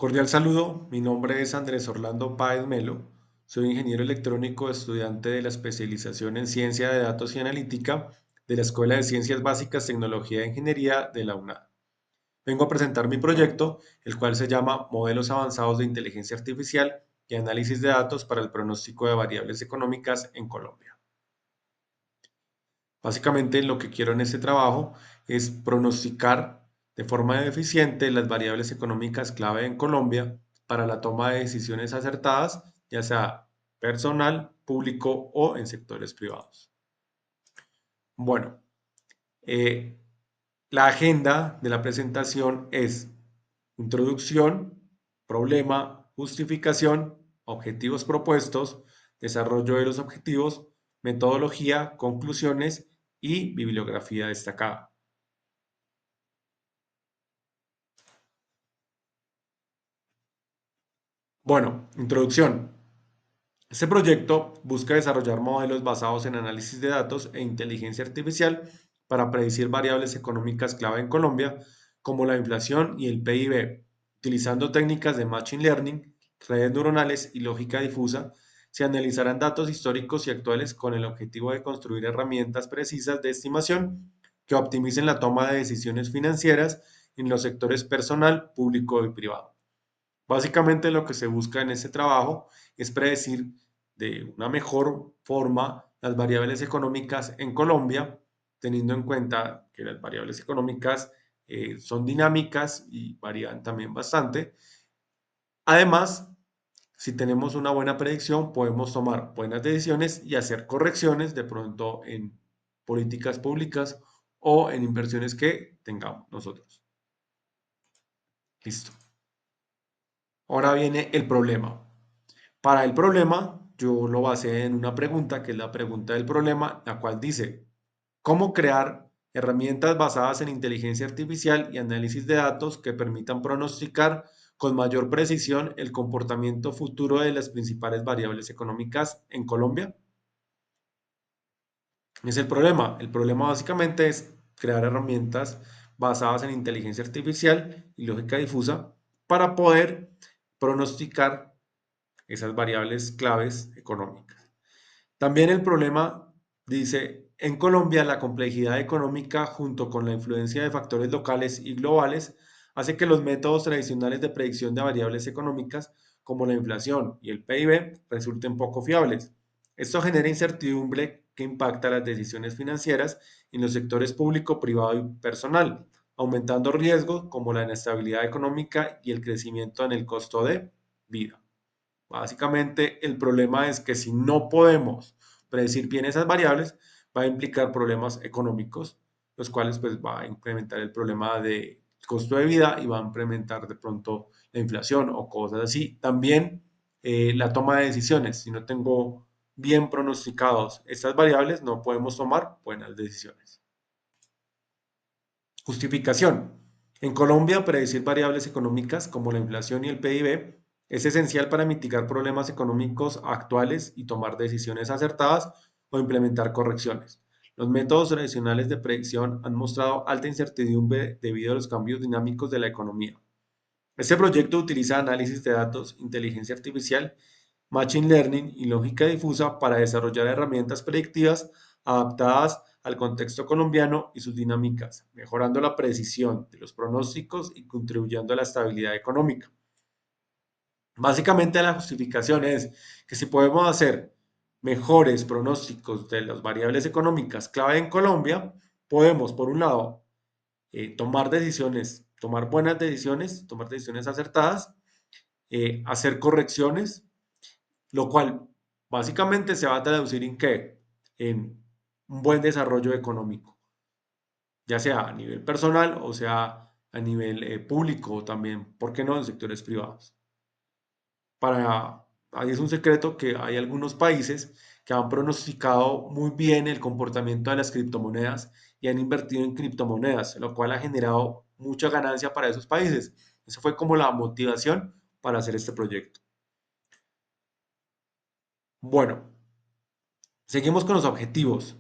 Cordial saludo, mi nombre es Andrés Orlando Páez Melo, soy ingeniero electrónico, estudiante de la especialización en Ciencia de Datos y Analítica de la Escuela de Ciencias Básicas, Tecnología e Ingeniería de la UNAM. Vengo a presentar mi proyecto, el cual se llama Modelos Avanzados de Inteligencia Artificial y Análisis de Datos para el Pronóstico de Variables Económicas en Colombia. Básicamente lo que quiero en este trabajo es pronosticar de forma eficiente las variables económicas clave en Colombia para la toma de decisiones acertadas, ya sea personal, público o en sectores privados. Bueno, eh, la agenda de la presentación es introducción, problema, justificación, objetivos propuestos, desarrollo de los objetivos, metodología, conclusiones y bibliografía destacada. Bueno, introducción. Este proyecto busca desarrollar modelos basados en análisis de datos e inteligencia artificial para predecir variables económicas clave en Colombia, como la inflación y el PIB, utilizando técnicas de Machine Learning, redes neuronales y lógica difusa. Se analizarán datos históricos y actuales con el objetivo de construir herramientas precisas de estimación que optimicen la toma de decisiones financieras en los sectores personal, público y privado. Básicamente lo que se busca en este trabajo es predecir de una mejor forma las variables económicas en Colombia, teniendo en cuenta que las variables económicas son dinámicas y varían también bastante. Además, si tenemos una buena predicción, podemos tomar buenas decisiones y hacer correcciones de pronto en políticas públicas o en inversiones que tengamos nosotros. Listo. Ahora viene el problema. Para el problema, yo lo basé en una pregunta, que es la pregunta del problema, la cual dice, ¿cómo crear herramientas basadas en inteligencia artificial y análisis de datos que permitan pronosticar con mayor precisión el comportamiento futuro de las principales variables económicas en Colombia? Es el problema. El problema básicamente es crear herramientas basadas en inteligencia artificial y lógica difusa para poder pronosticar esas variables claves económicas. También el problema dice, en Colombia la complejidad económica junto con la influencia de factores locales y globales hace que los métodos tradicionales de predicción de variables económicas como la inflación y el PIB resulten poco fiables. Esto genera incertidumbre que impacta las decisiones financieras en los sectores público, privado y personal, aumentando riesgos como la inestabilidad económica y el crecimiento en el costo de vida. Básicamente, el problema es que si no podemos predecir bien esas variables, va a implicar problemas económicos, los cuales pues va a incrementar el problema de costo de vida y va a incrementar de pronto la inflación o cosas así. También la toma de decisiones. Si no tengo bien pronosticados estas variables, no podemos tomar buenas decisiones. Justificación. En Colombia, predecir variables económicas como la inflación y el PIB es esencial para mitigar problemas económicos actuales y tomar decisiones acertadas o implementar correcciones. Los métodos tradicionales de predicción han mostrado alta incertidumbre debido a los cambios dinámicos de la economía. Este proyecto utiliza análisis de datos, inteligencia artificial, machine learning y lógica difusa para desarrollar herramientas predictivas adaptadas al contexto colombiano y sus dinámicas, mejorando la precisión de los pronósticos y contribuyendo a la estabilidad económica. Básicamente la justificación es que si podemos hacer mejores pronósticos de las variables económicas clave en Colombia, podemos, por un lado, tomar decisiones, tomar buenas decisiones, tomar decisiones acertadas, hacer correcciones, lo cual básicamente se va a traducir en qué? En un buen desarrollo económico, ya sea a nivel personal o sea a nivel público también, ¿por qué no en sectores privados? Ahí es un secreto que hay algunos países que han pronosticado muy bien el comportamiento de las criptomonedas y han invertido en criptomonedas, lo cual ha generado mucha ganancia para esos países. Esa fue como la motivación para hacer este proyecto. Bueno, seguimos con los objetivos.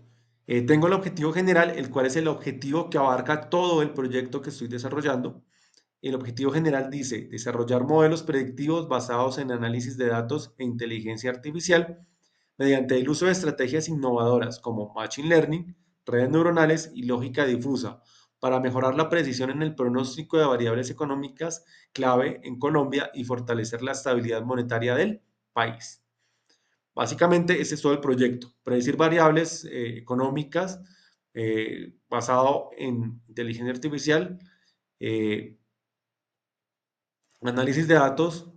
Tengo el objetivo general, el cual es el objetivo que abarca todo el proyecto que estoy desarrollando. el objetivo general dice desarrollar modelos predictivos basados en análisis de datos e inteligencia artificial mediante el uso de estrategias innovadoras como Machine Learning, redes neuronales y lógica difusa para mejorar la precisión en el pronóstico de variables económicas clave en Colombia y fortalecer la estabilidad monetaria del país. Básicamente, ese es todo el proyecto. Predecir variables económicas basado en inteligencia artificial, eh, análisis de datos,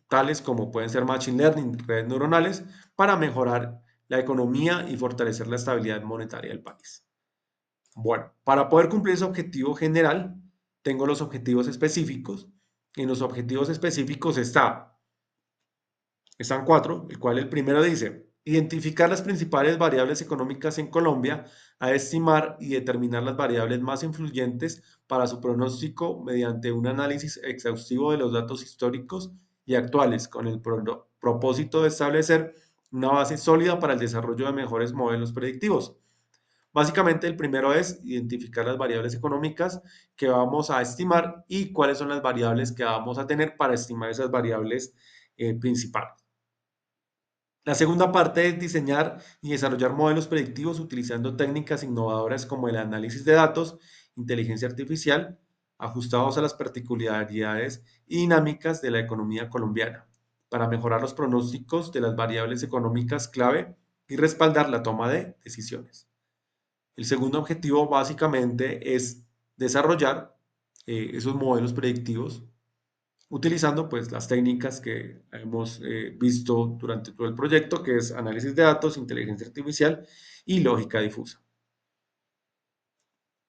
tales como pueden ser Machine Learning, redes neuronales, para mejorar la economía y fortalecer la estabilidad monetaria del país. Bueno, para poder cumplir ese objetivo general, tengo los objetivos específicos. En los objetivos específicos están cuatro, el cual el primero dice, identificar las principales variables económicas en Colombia, a estimar y determinar las variables más influyentes para su pronóstico mediante un análisis exhaustivo de los datos históricos y actuales, con el propósito de establecer una base sólida para el desarrollo de mejores modelos predictivos. Básicamente, el primero es identificar las variables económicas que vamos a estimar y cuáles son las variables que vamos a tener para estimar esas variables principales. La segunda parte es diseñar y desarrollar modelos predictivos utilizando técnicas innovadoras como el análisis de datos, inteligencia artificial, ajustados a las particularidades y dinámicas de la economía colombiana, para mejorar los pronósticos de las variables económicas clave y respaldar la toma de decisiones. El segundo objetivo básicamente es desarrollar esos modelos predictivos utilizando pues las técnicas que hemos visto durante todo el proyecto, que es análisis de datos, inteligencia artificial y lógica difusa.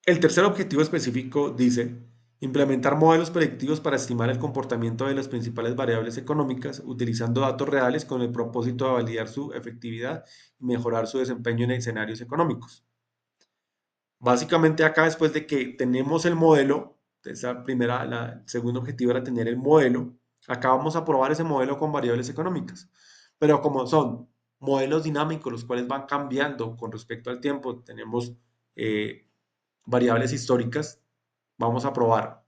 El tercer objetivo específico dice implementar modelos predictivos para estimar el comportamiento de las principales variables económicas utilizando datos reales con el propósito de validar su efectividad y mejorar su desempeño en escenarios económicos. Básicamente acá después de que tenemos el modelo, el segundo objetivo era tener el modelo, acá vamos a probar ese modelo con variables económicas, pero como son modelos dinámicos, los cuales van cambiando con respecto al tiempo, tenemos variables históricas, vamos a probar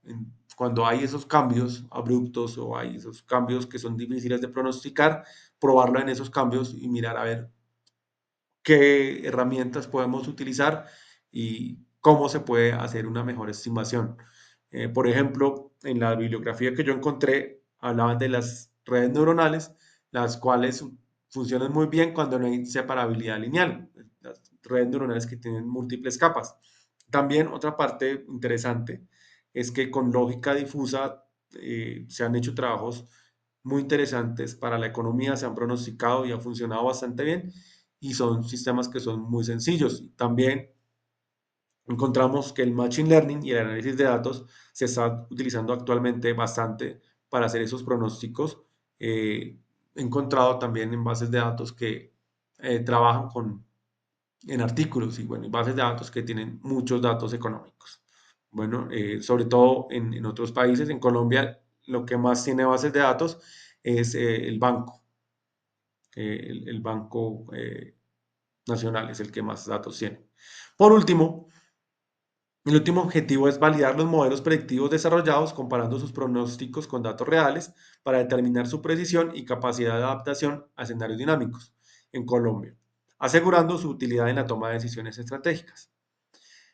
cuando hay esos cambios abruptos o hay esos cambios que son difíciles de pronosticar, probarlo en esos cambios y mirar a ver qué herramientas podemos utilizar y cómo se puede hacer una mejor estimación. Por ejemplo, en la bibliografía que yo encontré, hablaban de las redes neuronales, las cuales funcionan muy bien cuando no hay separabilidad lineal, las redes neuronales que tienen múltiples capas. También otra parte interesante es que con lógica difusa se han hecho trabajos muy interesantes para la economía, se han pronosticado y ha funcionado bastante bien y son sistemas que son muy sencillos. También encontramos que el Machine Learning y el análisis de datos se está utilizando actualmente bastante para hacer esos pronósticos. He encontrado también en bases de datos que trabajan en artículos y bueno, en bases de datos que tienen muchos datos económicos. Bueno, sobre todo en otros países, en Colombia, lo que más tiene bases de datos es el banco. El Banco Nacional es el que más datos tiene. Por último, el último objetivo es validar los modelos predictivos desarrollados comparando sus pronósticos con datos reales para determinar su precisión y capacidad de adaptación a escenarios dinámicos en Colombia, asegurando su utilidad en la toma de decisiones estratégicas.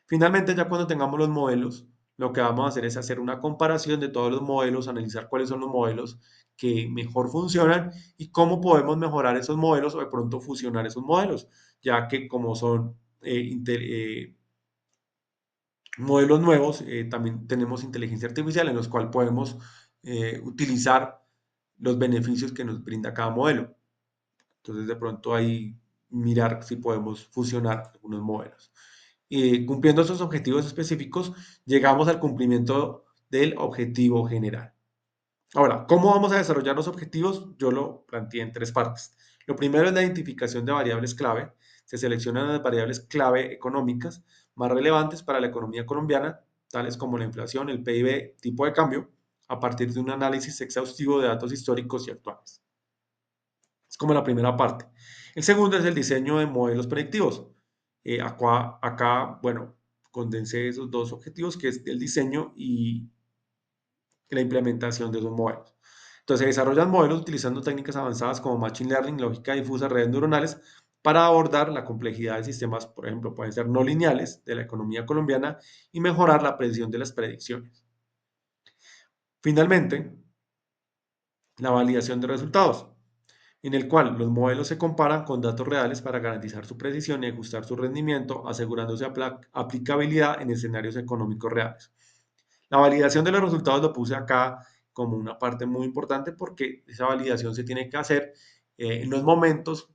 Finalmente, ya cuando tengamos los modelos, lo que vamos a hacer es hacer una comparación de todos los modelos, analizar cuáles son los modelos que mejor funcionan y cómo podemos mejorar esos modelos o de pronto fusionar esos modelos, ya que como son modelos nuevos, también tenemos inteligencia artificial en los cuales podemos utilizar los beneficios que nos brinda cada modelo. Entonces, de pronto ahí mirar si podemos fusionar algunos modelos. Y cumpliendo esos objetivos específicos, llegamos al cumplimiento del objetivo general. Ahora, ¿cómo vamos a desarrollar los objetivos? Yo lo planteé en tres partes. Lo primero es la identificación de variables clave. Se seleccionan las variables clave económicas más relevantes para la economía colombiana, tales como la inflación, el PIB, tipo de cambio, a partir de un análisis exhaustivo de datos históricos y actuales. Es como la primera parte. El segundo es el diseño de modelos predictivos. Bueno, condensé esos dos objetivos, que es el diseño y la implementación de esos modelos. Entonces, se desarrollan modelos utilizando técnicas avanzadas como Machine Learning, lógica difusa, redes neuronales, para abordar la complejidad de sistemas, por ejemplo, pueden ser no lineales de la economía colombiana y mejorar la precisión de las predicciones. Finalmente, la validación de resultados, en el cual los modelos se comparan con datos reales para garantizar su precisión y ajustar su rendimiento, asegurándose aplicabilidad en escenarios económicos reales. La validación de los resultados lo puse acá como una parte muy importante porque esa validación se tiene que hacer en los momentos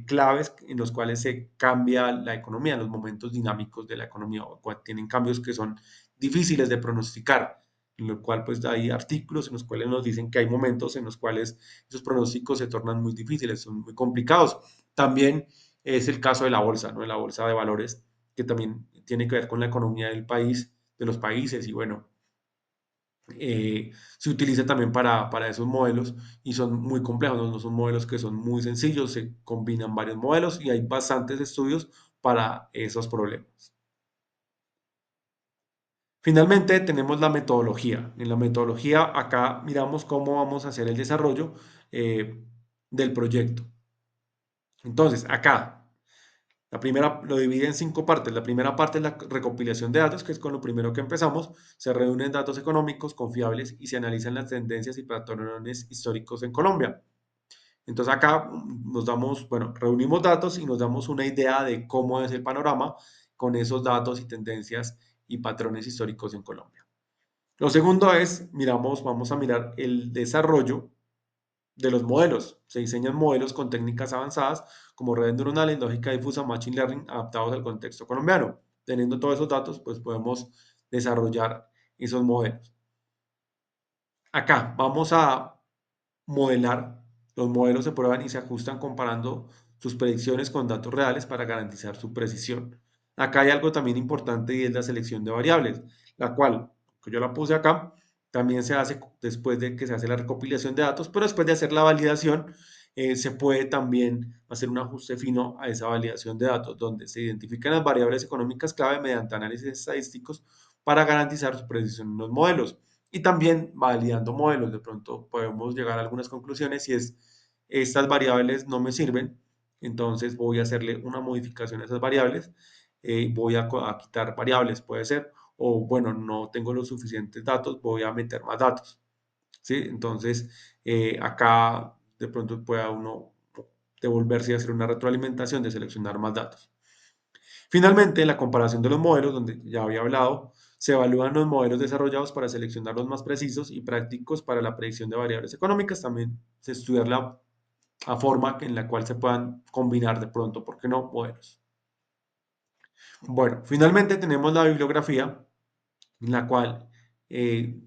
claves en los cuales se cambia la economía, en los momentos dinámicos de la economía, o cuando tienen cambios que son difíciles de pronosticar, en lo cual pues hay artículos en los cuales nos dicen que hay momentos en los cuales esos pronósticos se tornan muy difíciles, son muy complicados. También es el caso de la bolsa, ¿no? De la bolsa de valores, que también tiene que ver con la economía del país, de los países, y bueno, se utiliza también para esos modelos y son muy complejos, ¿no? No son modelos que son muy sencillos, se combinan varios modelos y hay bastantes estudios para esos problemas. Finalmente tenemos la metodología. En la metodología acá miramos cómo vamos a hacer el desarrollo del proyecto. Entonces, acá la primera lo divide en 5 partes. La primera parte es la recopilación de datos, que es con lo primero que empezamos. Se reúnen datos económicos confiables y se analizan las tendencias y patrones históricos en Colombia. Entonces acá nos damos, bueno, reunimos datos y nos damos una idea de cómo es el panorama con esos datos y tendencias y patrones históricos en Colombia. Lo segundo es, miramos, vamos a mirar el desarrollo de los modelos. Se diseñan modelos con técnicas avanzadas como redes neuronales, lógica difusa, machine learning, adaptados al contexto colombiano. Teniendo todos esos datos, pues podemos desarrollar esos modelos. Acá vamos a modelar. Los modelos se prueban y se ajustan comparando sus predicciones con datos reales para garantizar su precisión. Acá hay algo también importante y es la selección de variables, la cual, que yo la puse acá, también se hace después de que se hace la recopilación de datos, pero después de hacer la validación, se puede también hacer un ajuste fino a esa validación de datos, donde se identifican las variables económicas clave mediante análisis estadísticos para garantizar su precisión en los modelos. Y también validando modelos, de pronto podemos llegar a algunas conclusiones y es, estas variables no me sirven, entonces voy a hacerle una modificación a esas variables, voy a quitar variables, puede ser, o bueno, no tengo los suficientes datos, voy a meter más datos, ¿sí? Entonces, acá de pronto pueda uno devolverse y hacer una retroalimentación de seleccionar más datos. Finalmente, la comparación de los modelos, donde ya había hablado, se evalúan los modelos desarrollados para seleccionar los más precisos y prácticos para la predicción de variables económicas. También se estudia la forma en la cual se puedan combinar de pronto, ¿por qué no?, modelos. Bueno, finalmente tenemos la bibliografía, en la cual,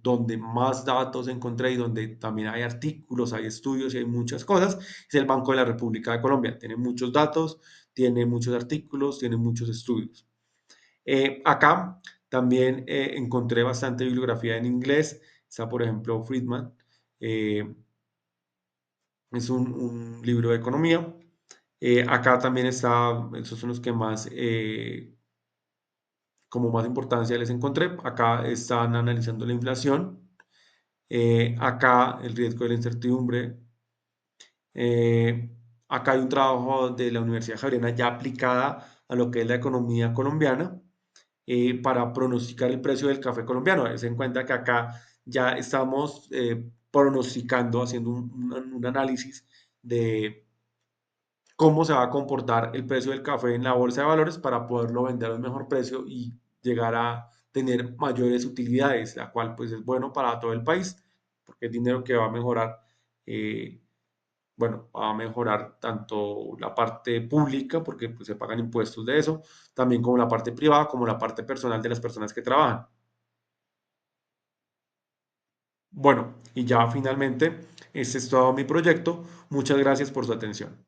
donde más datos encontré y donde también hay artículos, hay estudios y hay muchas cosas, es el Banco de la República de Colombia. Tiene muchos datos, tiene muchos artículos, tiene muchos estudios. Acá también encontré bastante bibliografía en inglés. Está, por ejemplo, Friedman. eh, es un libro de economía. Acá también está, esos son los que más, como más importancia les encontré. Acá están analizando la inflación. Acá el riesgo de la incertidumbre. eh, Acá hay un trabajo de la Universidad Javeriana ya aplicada a lo que es la economía colombiana, para pronosticar el precio del café colombiano. Se en cuenta que acá ya estamos pronosticando, haciendo un análisis de cómo se va a comportar el precio del café en la bolsa de valores para poderlo vender a un mejor precio y llegar a tener mayores utilidades, la cual pues es bueno para todo el país, porque es dinero que va a mejorar, eh, bueno, va a mejorar tanto la parte pública, porque pues, se pagan impuestos de eso, también como la parte privada, como la parte personal de las personas que trabajan. Bueno, y ya finalmente, este es todo mi proyecto. Muchas gracias por su atención.